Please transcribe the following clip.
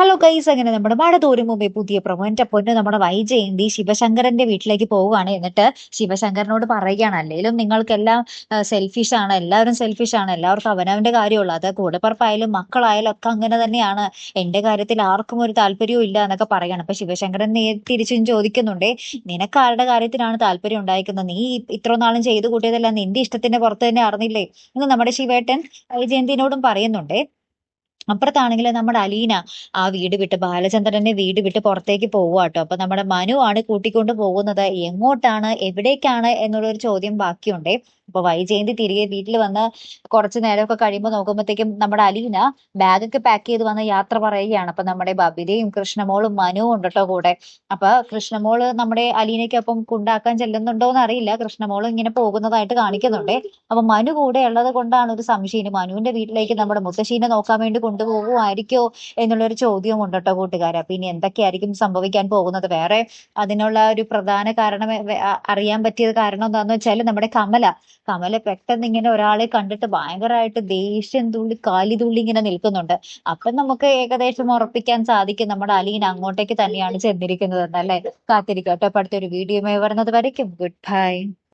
Hello guys, അങ്ങനെ നമ്മുടെ മഴ തോരും മുമ്പേ പുതിയ പ്രൊമോ. എന്റെ പൊന്ന്, നമ്മുടെ വൈജയന്തി ശിവശങ്കരന്റെ വീട്ടിലേക്ക് പോവുകയാണ്. എന്നിട്ട് ശിവശങ്കരനോട് പറയുകയാണ്, അല്ലെങ്കിലും നിങ്ങൾക്കെല്ലാം സെൽഫിഷ് ആണ്, എല്ലാവരും സെൽഫിഷ് ആണ്, എല്ലാവർക്കും അവനവന്റെ കാര്യമുള്ളൂ, അത് കൂടെപ്പറപ്പായാലും മക്കളായാലും ഒക്കെ അങ്ങനെ തന്നെയാണ്, എന്റെ കാര്യത്തിൽ ആർക്കും ഒരു താല്പര്യവും ഇല്ല എന്നൊക്കെ പറയണം. അപ്പൊ ശിവശങ്കരൻ തിരിച്ചും ചോദിക്കുന്നുണ്ടേ, നിനക്ക് ആരുടെ കാര്യത്തിനാണ് താല്പര്യം ഉണ്ടായിരിക്കുന്നത്? നീ ഇത്ര നാളും ചെയ്തു കൂട്ടിയതെല്ലാം നിന്റെ ഇഷ്ടത്തിന്റെ പുറത്ത് തന്നെ അറിഞ്ഞില്ലേ എന്ന് നമ്മുടെ ശിവേട്ടൻ വൈജയന്തിനോടും പറയുന്നുണ്ടേ. അപ്പുറത്താണെങ്കിൽ നമ്മുടെ അലീന ആ വീട് വിട്ട്, ബാലചന്ദ്രന്റെ വീട് വിട്ട് പുറത്തേക്ക് പോവുക. അപ്പൊ നമ്മുടെ മനു ആണ് കൂട്ടിക്കൊണ്ട് പോകുന്നത്. എങ്ങോട്ടാണ്, എവിടേക്കാണ് എന്നുള്ളൊരു ചോദ്യം ബാക്കിയുണ്ടേ. അപ്പൊ വൈജയന്തി തിരികെ വീട്ടിൽ വന്ന് കുറച്ചു നേരമൊക്കെ കഴിയുമ്പോൾ നോക്കുമ്പോഴത്തേക്കും നമ്മുടെ അലീന ബാഗൊക്കെ പാക്ക് ചെയ്ത് വന്ന് യാത്ര പറയുകയാണ്. അപ്പൊ നമ്മുടെ ബബിതയും കൃഷ്ണമോളും മനുവും ഉണ്ട് കേട്ടോ കൂടെ. അപ്പൊ കൃഷ്ണമോള് നമ്മുടെ അലീനയ്ക്കൊപ്പം കൊണ്ടാക്കാൻ ചെല്ലുന്നുണ്ടോ എന്ന് അറിയില്ല. കൃഷ്ണമോള് ഇങ്ങനെ പോകുന്നതായിട്ട് കാണിക്കുന്നുണ്ട്. അപ്പൊ മനു കൂടെ ഉള്ളത് കൊണ്ടാണ് ഒരു സംശയം, ഇനി മനുവിന്റെ വീട്ടിലേക്ക് നമ്മുടെ മുത്തശ്ശീനെ നോക്കാൻ വേണ്ടി കൊണ്ടുപോകുമായിരിക്കോ എന്നുള്ളൊരു ചോദ്യവും ഉണ്ട് കേട്ടോ കൂട്ടുകാരെ. അപ്പൊ ഇനി എന്തൊക്കെയായിരിക്കും സംഭവിക്കാൻ പോകുന്നത്? വേറെ അതിനുള്ള ഒരു പ്രധാന കാരണം അറിയാൻ പറ്റിയത് കാരണം എന്താന്ന് വെച്ചാൽ, നമ്മുടെ കമല പെട്ടെന്ന് ഇങ്ങനെ ഒരാളെ കണ്ടിട്ട് ഭയങ്കരമായിട്ട് ദേഷ്യം തുള്ളി കാലി തുള്ളി ഇങ്ങനെ നിൽക്കുന്നുണ്ട്. അപ്പൊ നമുക്ക് ഏകദേശം ഉറപ്പിക്കാൻ സാധിക്കും നമ്മുടെ അലീന അങ്ങോട്ടേക്ക് തന്നെയാണ് ചെന്നിരിക്കുന്നത് എന്നല്ലേ. കാത്തിരിക്കട്ടോ. അപ്പൊ അടുത്തൊരു വീഡിയോ വരുന്നത് വരയ്ക്കും ഗുഡ് ബൈ.